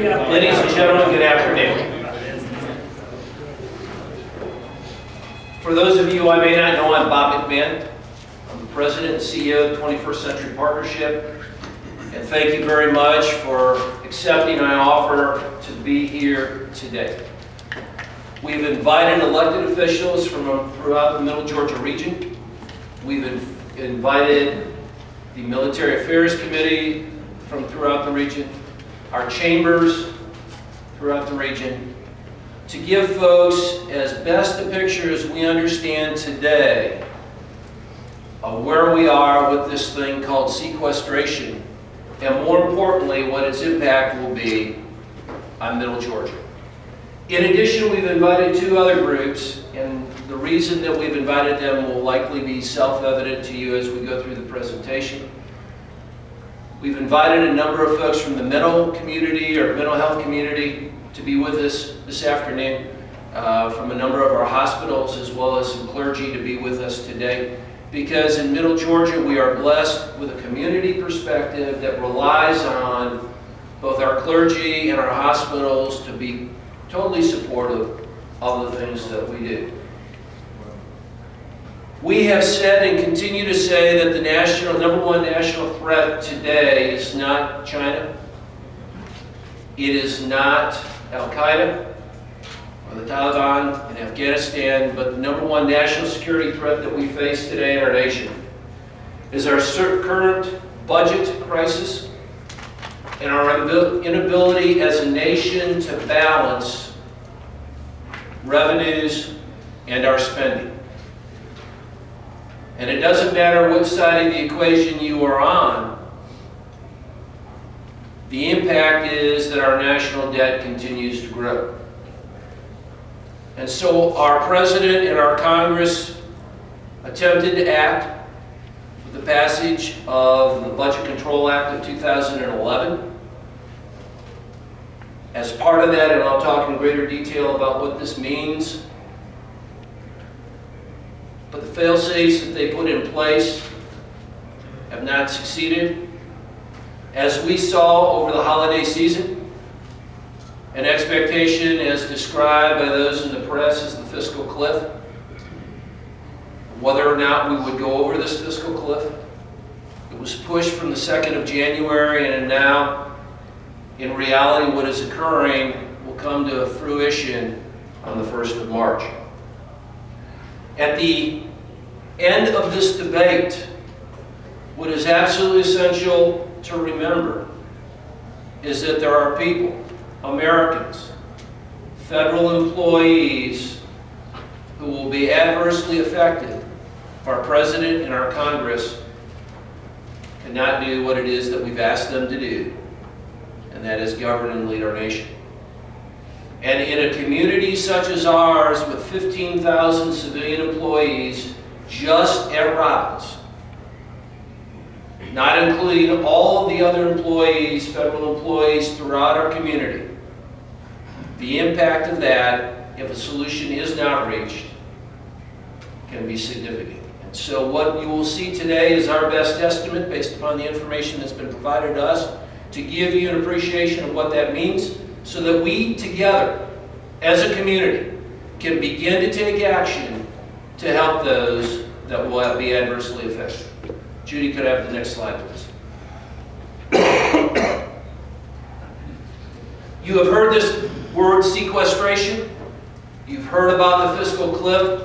Ladies and gentlemen, good afternoon. For those of you I may not know, I'm Bob McMahon. I'm the President and CEO of the 21st Century Partnership. And thank you very much for accepting my offer to be here today. We've invited elected officials from throughout the Middle Georgia region. We've invited the Military Affairs Committee from throughout the region, our chambers throughout the region, to give folks as best a picture as we understand today of where we are with this thing called sequestration, and more importantly, what its impact will be on Middle Georgia. In addition, we've invited two other groups, and the reason that we've invited them will likely be self-evident to you as we go through the presentation. We've invited a number of folks from the mental community or mental health community to be with us this afternoon, from a number of our hospitals, as well as some clergy to be with us today. Because in Middle Georgia, we are blessed with a community perspective that relies on both our clergy and our hospitals to be totally supportive of the things that we do. We have said and continue to say that the number one national threat today is not China. It is not Al-Qaeda or the Taliban in Afghanistan, but the number one national security threat that we face today in our nation is our current budget crisis and our inability as a nation to balance revenues and our spending. And it doesn't matter which side of the equation you are on, the impact is that our national debt continues to grow. And so our President and our Congress attempted to act with the passage of the Budget Control Act of 2011. As part of that, and I'll talk in greater detail about what this means, but the fail-safes that they put in place have not succeeded. As we saw over the holiday season, an expectation as described by those in the press as the fiscal cliff, whether or not we would go over this fiscal cliff. It was pushed from the 2nd of January, and now, in reality, what is occurring will come to fruition on the 1st of March. At the end of this debate, what is absolutely essential to remember is that there are people, Americans, federal employees, who will be adversely affected if our President and our Congress cannot do what it is that we've asked them to do, and that is govern and lead our nation. And in a community such as ours, with 15,000 civilian employees just at Robbins, not including all of the other employees, federal employees throughout our community, the impact of that, if a solution is not reached, can be significant. And so what you will see today is our best estimate based upon the information that's been provided to us to give you an appreciation of what that means, so that we together, as a community, can begin to take action to help those that will be adversely affected. Judy, could I have the next slide, please? You have heard this word sequestration. You've heard about the fiscal cliff.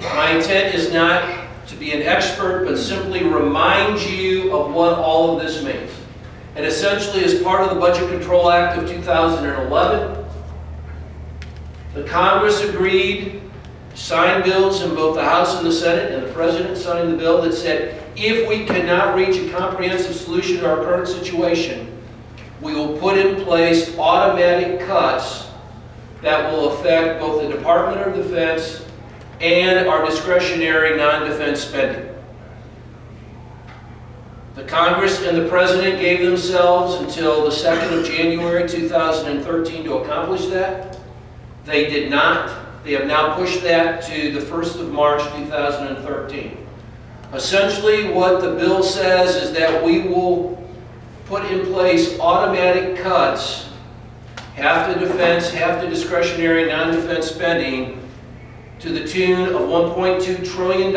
My intent is not to be an expert, but simply remind you of what all of this means. And essentially, as part of the Budget Control Act of 2011, the Congress agreed to sign bills in both the House and the Senate, and the President signing the bill that said, if we cannot reach a comprehensive solution to our current situation, we will put in place automatic cuts that will affect both the Department of Defense and our discretionary non-defense spending. The Congress and the President gave themselves until the 2nd of January 2013 to accomplish that. They did not. They have now pushed that to the 1st of March 2013. Essentially, what the bill says is that we will put in place automatic cuts half to defense, half to discretionary non-defense spending, to the tune of $1.2 trillion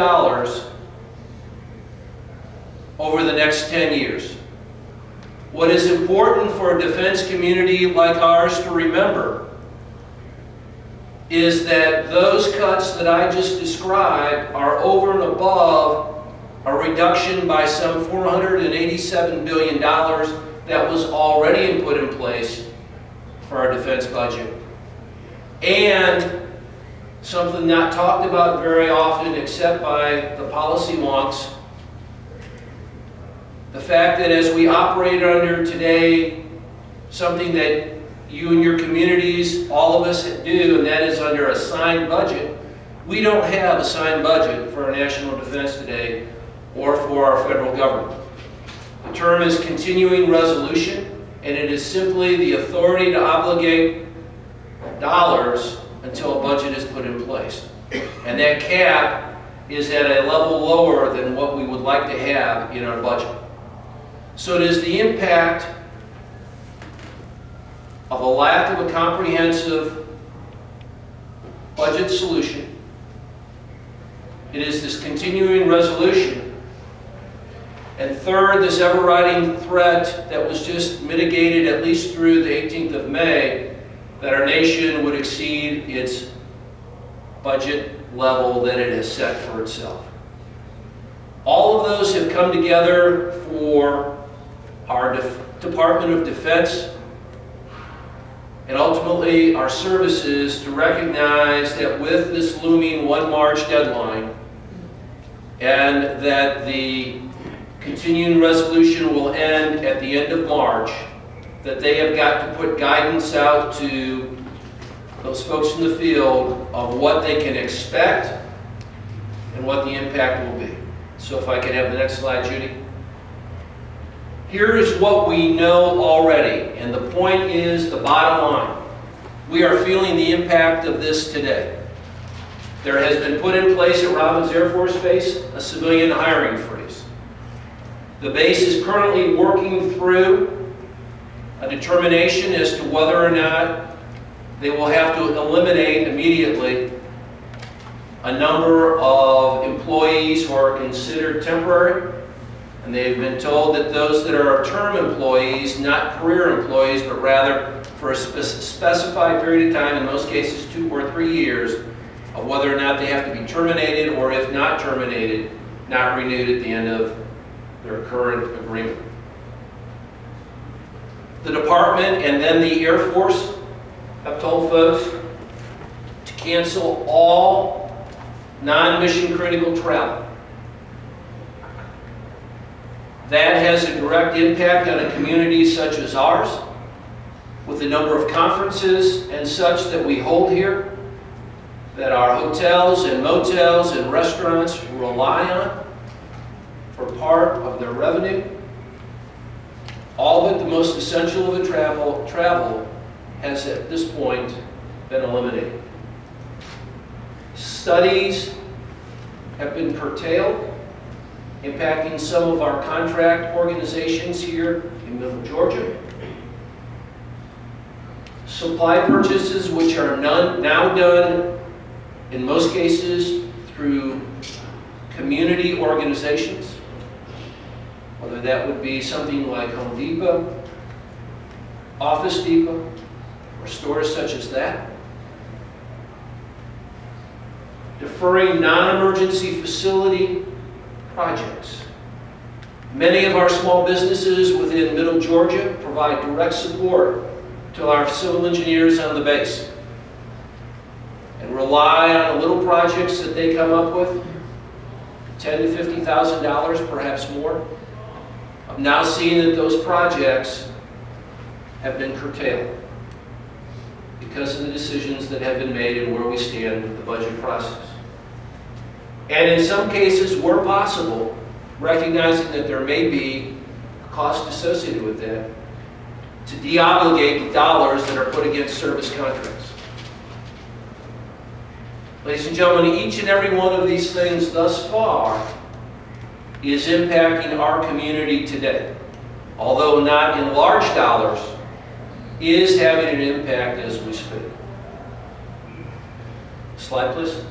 over the next 10 years. What is important for a defense community like ours to remember is that those cuts that I just described are over and above a reduction by some $487 billion that was already put in place for our defense budget. And something not talked about very often except by the policy wonks, the fact that as we operate under today, something that you and your communities, all of us do, and that is under a signed budget. We don't have a signed budget for our national defense today or for our federal government. The term is continuing resolution, and it is simply the authority to obligate dollars until a budget is put in place. And that cap is at a level lower than what we would like to have in our budget. So it is the impact of a lack of a comprehensive budget solution. It is this continuing resolution. And third, this overriding threat that was just mitigated at least through the 18th of May, that our nation would exceed its budget level that it has set for itself. All of those have come together for our Department of Defense and ultimately our services to recognize that with this looming 1 March deadline, and that the continuing resolution will end at the end of March, that they have got to put guidance out to those folks in the field of what they can expect and what the impact will be. So if I could have the next slide, Judy. Here is what we know already, and the point is the bottom line. We are feeling the impact of this today. There has been put in place at Robins Air Force Base a civilian hiring freeze. The base is currently working through a determination as to whether or not they will have to eliminate immediately a number of employees who are considered temporary. And they've been told that those that are term employees, not career employees, but rather for a specified period of time, in most cases 2 or 3 years, of whether or not they have to be terminated, or if not terminated, not renewed at the end of their current agreement. The department and then the Air Force have told folks to cancel all non-mission critical travel. That has a direct impact on a community such as ours, with the number of conferences and such that we hold here, that our hotels and motels and restaurants rely on for part of their revenue. All but the most essential of the travel has at this point been eliminated. Studies have been curtailed, impacting some of our contract organizations here in Middle Georgia. Supply purchases, which are now done in most cases through community organizations, whether that would be something like Home Depot, Office Depot, or stores such as that. Deferring non-emergency facility projects. Many of our small businesses within Middle Georgia provide direct support to our civil engineers on the base and rely on little projects that they come up with, $10,000 to $50,000, perhaps more. I'm now seeing that those projects have been curtailed because of the decisions that have been made and where we stand with the budget process. And in some cases, where possible, recognizing that there may be a cost associated with that, to de-obligate the dollars that are put against service contracts. Ladies and gentlemen, each and every one of these things thus far is impacting our community today. Although not in large dollars, is having an impact as we speak. Slide, please.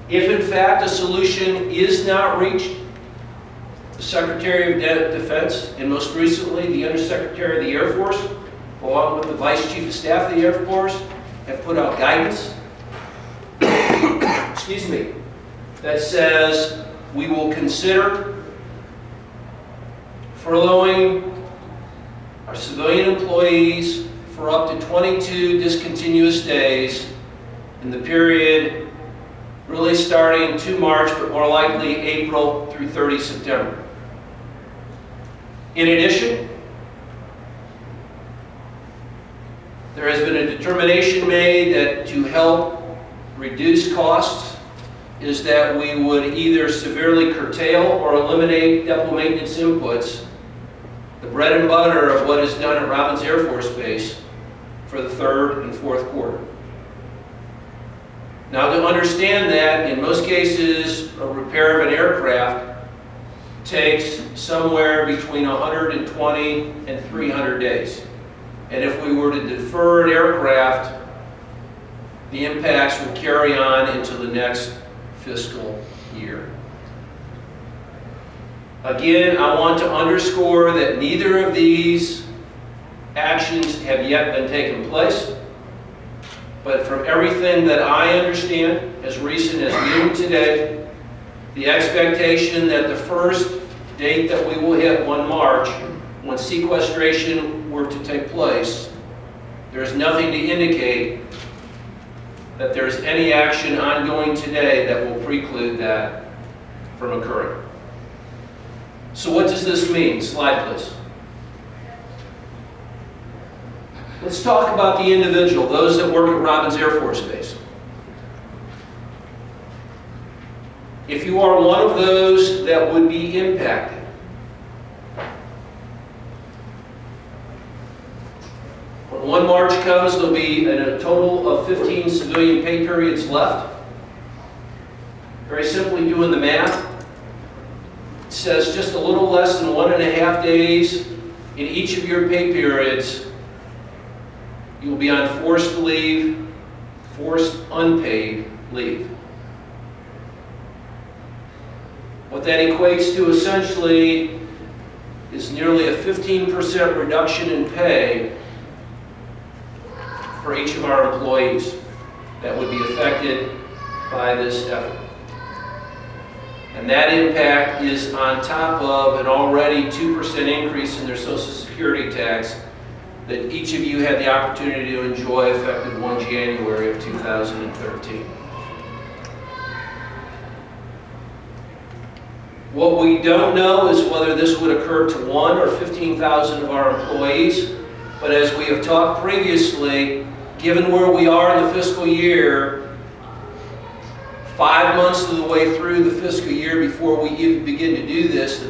If in fact a solution is not reached, the Secretary of Defense, and most recently the Undersecretary of the Air Force, along with the Vice Chief of Staff of the Air Force, have put out guidance excuse me, that says we will consider furloughing our civilian employees for up to 22 discontinuous days in the period really starting 2 March, but more likely April through 30 September. In addition, there has been a determination made that to help reduce costs is that we would either severely curtail or eliminate depot maintenance inputs, the bread and butter of what is done at Robins Air Force Base, for the 3rd and 4th quarter. Now, to understand that, in most cases, a repair of an aircraft takes somewhere between 120 and 300 days. And if we were to defer an aircraft, the impacts will carry on into the next fiscal year. Again, I want to underscore that neither of these actions have yet been taken place. But from everything that I understand, as recent as noon today, the expectation that the first date that we will hit, 1 March, when sequestration were to take place, there's nothing to indicate that there's any action ongoing today that will preclude that from occurring. So what does this mean? Slide, please. Let's talk about the individual, those that work at Robins Air Force Base. If you are one of those that would be impacted, when 1 March comes, there'll be a total of 15 civilian pay periods left. Very simply doing the math, it says just a little less than 1.5 days in each of your pay periods you will be on forced leave, forced unpaid leave. What that equates to essentially is nearly a 15% reduction in pay for each of our employees that would be affected by this effort. And that impact is on top of an already 2% increase in their Social Security tax that each of you had the opportunity to enjoy effective 1 January of 2013. What we don't know is whether this would occur to 1 or 15,000 of our employees, but as we have talked previously, given where we are in the fiscal year, 5 months of the way through the fiscal year before we even begin to do this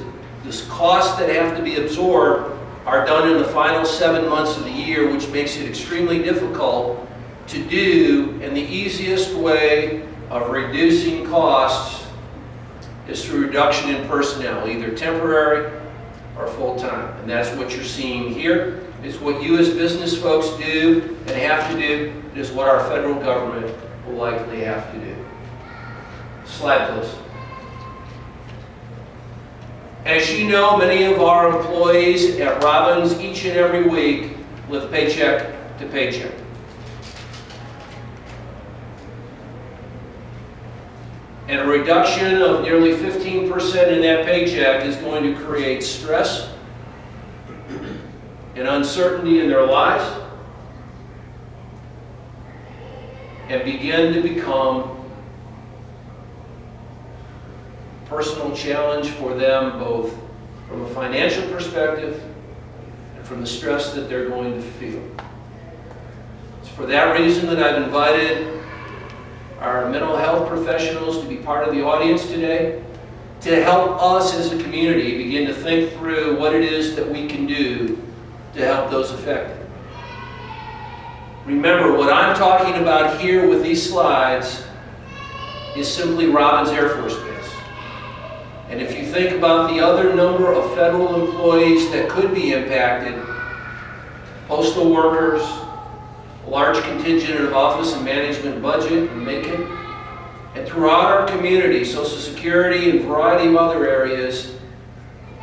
costs that have to be absorbed are done in the final 7 months of the year, which makes it extremely difficult to do, and the easiest way of reducing costs is through reduction in personnel, either temporary or full-time. And that's what you're seeing here. It's what you as business folks do and have to do. It is what our federal government will likely have to do. Slide, please. As you know, many of our employees at Robins each and every week live paycheck to paycheck. And a reduction of nearly 15% in that paycheck is going to create stress and uncertainty in their lives and begin to become a personal challenge for them, both from a financial perspective and from the stress that they're going to feel. It's for that reason that I've invited our mental health professionals to be part of the audience today to help us as a community begin to think through what it is that we can do to help those affected. Remember, what I'm talking about here with these slides is simply Robins Air Force Base. And if you think about the other number of federal employees that could be impacted, postal workers, a large contingent of office and management budget in Macon, and throughout our community, Social Security and a variety of other areas,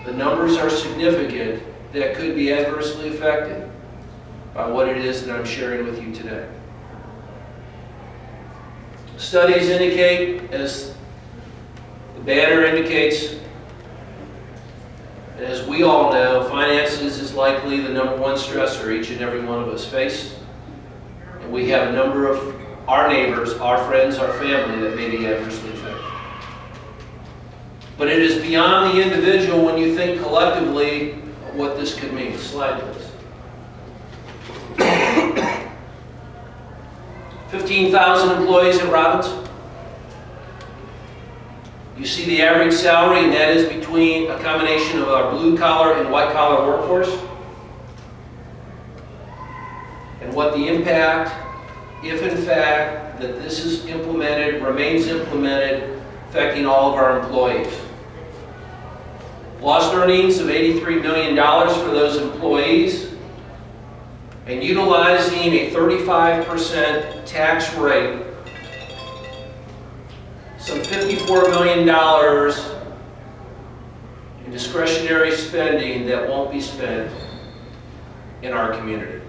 the numbers are significant that could be adversely affected by what it is that I'm sharing with you today. Studies indicate, as the banner indicates, and as we all know, finances is likely the #1 stressor each and every one of us face. And we have a number of our neighbors, our friends, our family that may be adversely affected. But it is beyond the individual when you think collectively of what this could mean. Slide, please. 15,000 employees at Robbins. You see the average salary, and that is between a combination of our blue-collar and white-collar workforce. And what the impact, if in fact that this is implemented, remains implemented, affecting all of our employees. Lost earnings of $83 million for those employees, and utilizing a 35% tax rate, some $54 million in discretionary spending that won't be spent in our community.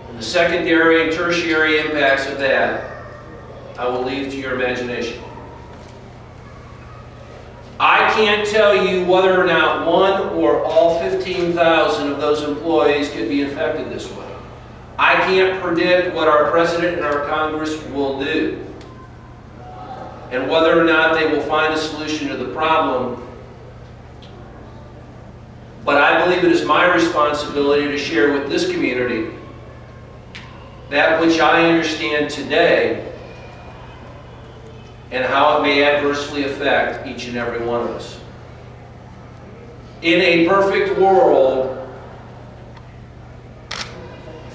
And the secondary and tertiary impacts of that, I will leave to your imagination. I can't tell you whether or not one or all 15,000 of those employees could be affected this way. I can't predict what our President and our Congress will do, and whether or not they will find a solution to the problem. But I believe it is my responsibility to share with this community that which I understand today and how it may adversely affect each and every one of us. In a perfect world,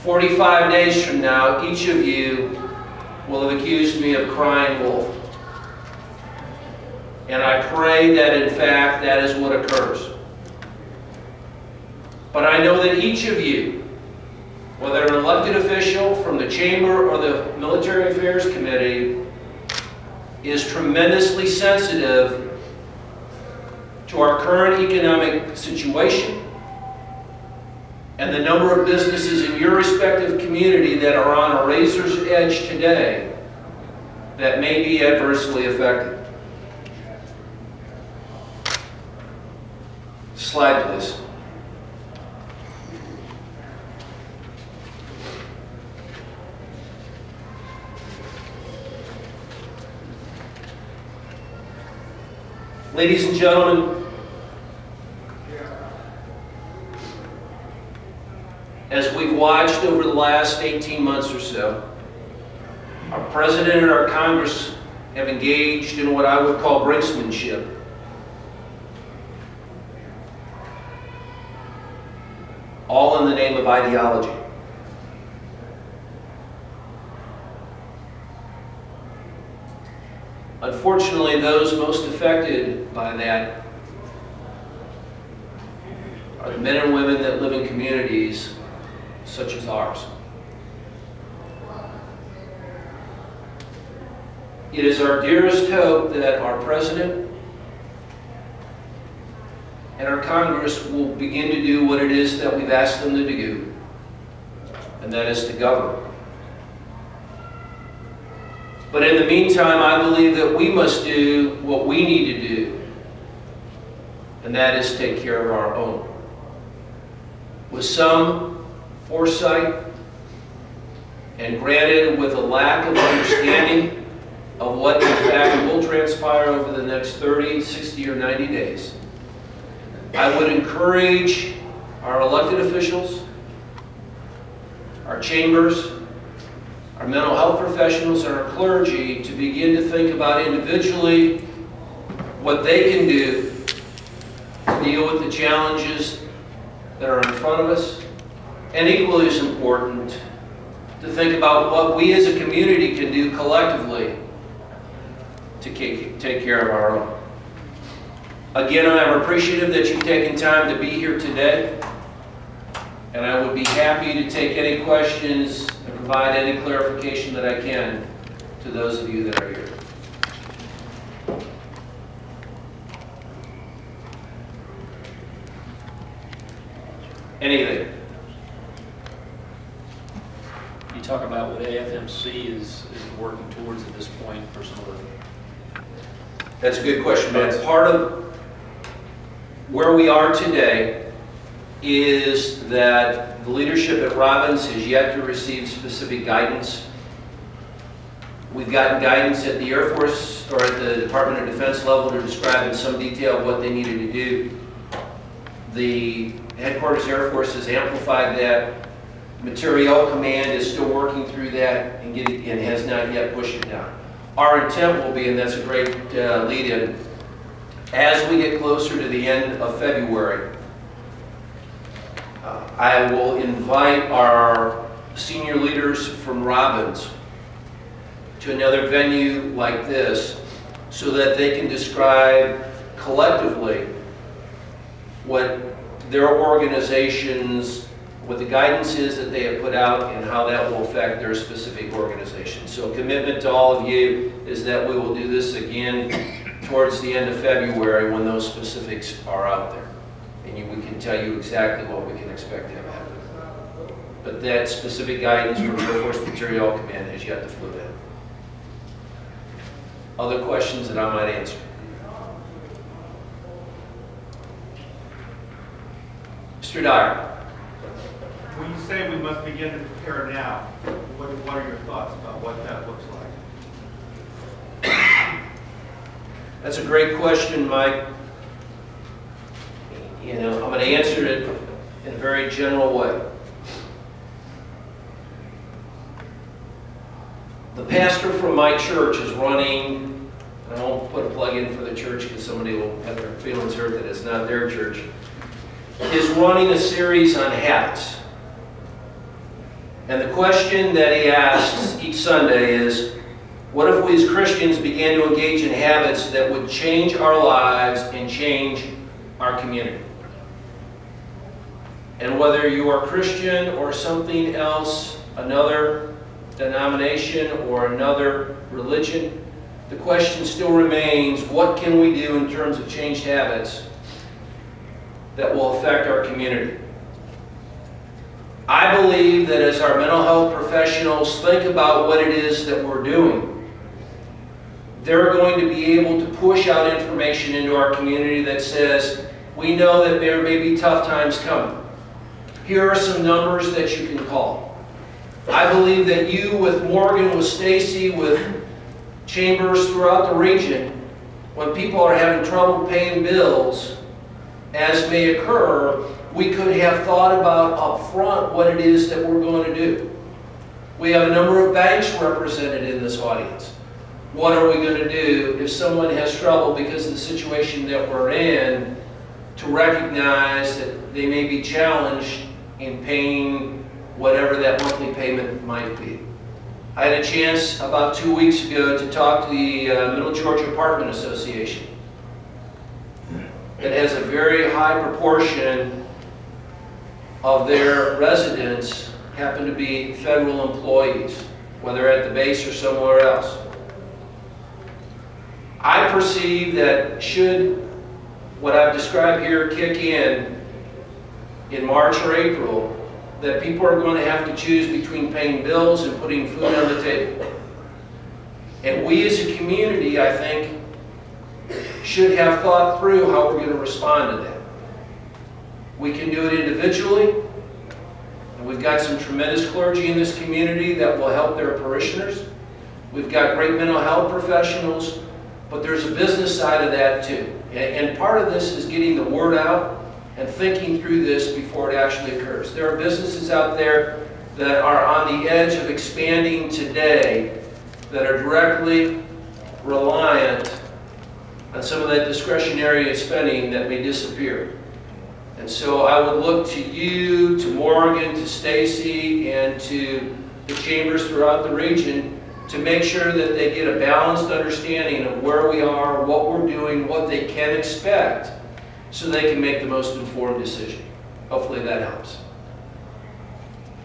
45 days from now, each of you will have accused me of crying wolf. And I pray that in fact that is what occurs. But I know that each of you, whether an elected official from the Chamber or the Military Affairs Committee, is tremendously sensitive to our current economic situation and the number of businesses in your respective community that are on a razor's edge today that may be adversely affected. Slide, please. Ladies and gentlemen, as we've watched over the last 18 months or so, our President and our Congress have engaged in what I would call brinksmanship. All in the name of ideology. Unfortunately, those most affected by that are the men and women that live in communities such as ours. It is our dearest hope that our President and our Congress will begin to do what it is that we've asked them to do, and that is to govern. But in the meantime, I believe that we must do what we need to do, and that is take care of our own. With some foresight, and granted with a lack of understanding of what in fact will transpire over the next 30, 60, or 90 days, I would encourage our elected officials, our chambers, our mental health professionals, and our clergy to begin to think about individually what they can do to deal with the challenges that are in front of us, and equally as important, to think about what we as a community can do collectively to take care of our own. Again, I'm appreciative that you've taken time to be here today. And I would be happy to take any questions and provide any clarification that I can to those of you that are here. Anything? You talk about what AFMC is working towards at this point for some of the... That's a good question, man. Part of where we are today is that the leadership at Robbins has yet to receive specific guidance. We've gotten guidance at the Air Force or at the Department of Defense level to describe in some detail what they needed to do. The Headquarters Air Force has amplified that. Materiel Command is still working through that and has not yet pushed it down. Our intent will be, and that's a great lead-in, as we get closer to the end of February, I will invite our senior leaders from Robbins to another venue like this so that they can describe collectively what their organizations, what the guidance is that they have put out and how that will affect their specific organization. So a commitment to all of you is that we will do this again towards the end of February when those specifics are out there. And we can tell you exactly what we can expect to have happen. But that specific guidance from Air Force Materiel Command has yet to flow in. Other questions that I might answer? Mr. Dyer. When you say we must begin to prepare now, what are your thoughts about what that looks like? That's a great question, Mike. You know, I'm going to answer it in a very general way. The pastor from my church is running, and I won't put a plug in for the church because somebody will have their feelings hurt that it's not their church, is running a series on habits. And the question that he asks each Sunday is, what if we as Christians began to engage in habits that would change our lives and change our community? And whether you are Christian or something else, another denomination or another religion, the question still remains, what can we do in terms of changed habits that will affect our community? I believe that as our mental health professionals think about what it is that we're doing, they're going to be able to push out information into our community that says, we know that there may be tough times coming. Here are some numbers that you can call. I believe that you, with Morgan, with Stacy, with chambers throughout the region, when people are having trouble paying bills, as may occur, we could have thought about up front what it is that we're going to do. We have a number of banks represented in this audience. What are we going to do if someone has trouble because of the situation that we're in, to recognize that they may be challenged in paying whatever that monthly payment might be. I had a chance about 2 weeks ago to talk to the Middle Georgia Apartment Association. It has a very high proportion of their residents happen to be federal employees, whether at the base or somewhere else. I perceive that should what I've described here kick in March or April, that people are going to have to choose between paying bills and putting food on the table. And we as a community, I think, should have thought through how we're going to respond to that. We can do it individually, and we've got some tremendous clergy in this community that will help their parishioners. We've got great mental health professionals, but there's a business side of that too. And part of this is getting the word out and thinking through this before it actually occurs. There are businesses out there that are on the edge of expanding today that are directly reliant on some of that discretionary spending that may disappear. And so I would look to you, to Morgan, to Stacy, and to the chambers throughout the region to make sure that they get a balanced understanding of where we are, what we're doing, what they can expect, so they can make the most informed decision. Hopefully that helps.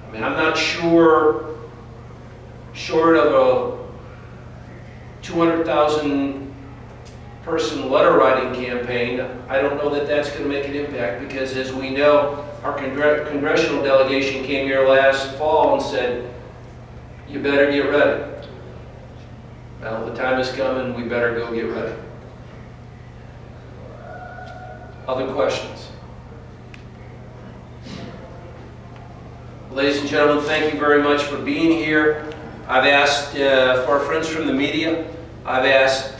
I mean, I'm not sure, short of a 200,000 person letter writing campaign, I don't know that that's going to make an impact, because as we know, our congressional delegation came here last fall and said, you better get ready. Well, the time is coming, we better go get ready. Other questions? Ladies and gentlemen, thank you very much for being here. I've asked, for our friends from the media, I've asked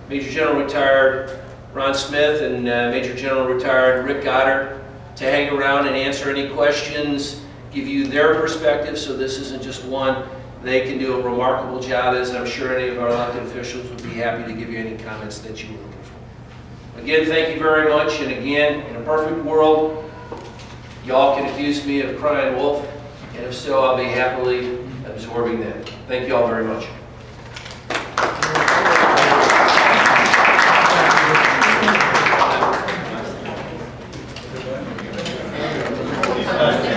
Major General Retired Ron Smith and Major General Retired Rick Goddard to hang around and answer any questions, give you their perspective, so this isn't just one. They can do a remarkable job, as I'm sure any of our elected officials would be happy to give you any comments that you were looking for. Again, thank you very much, and again, in a perfect world, y'all can accuse me of crying wolf, and if so, I'll be happily absorbing that. Thank you all very much. Thank you.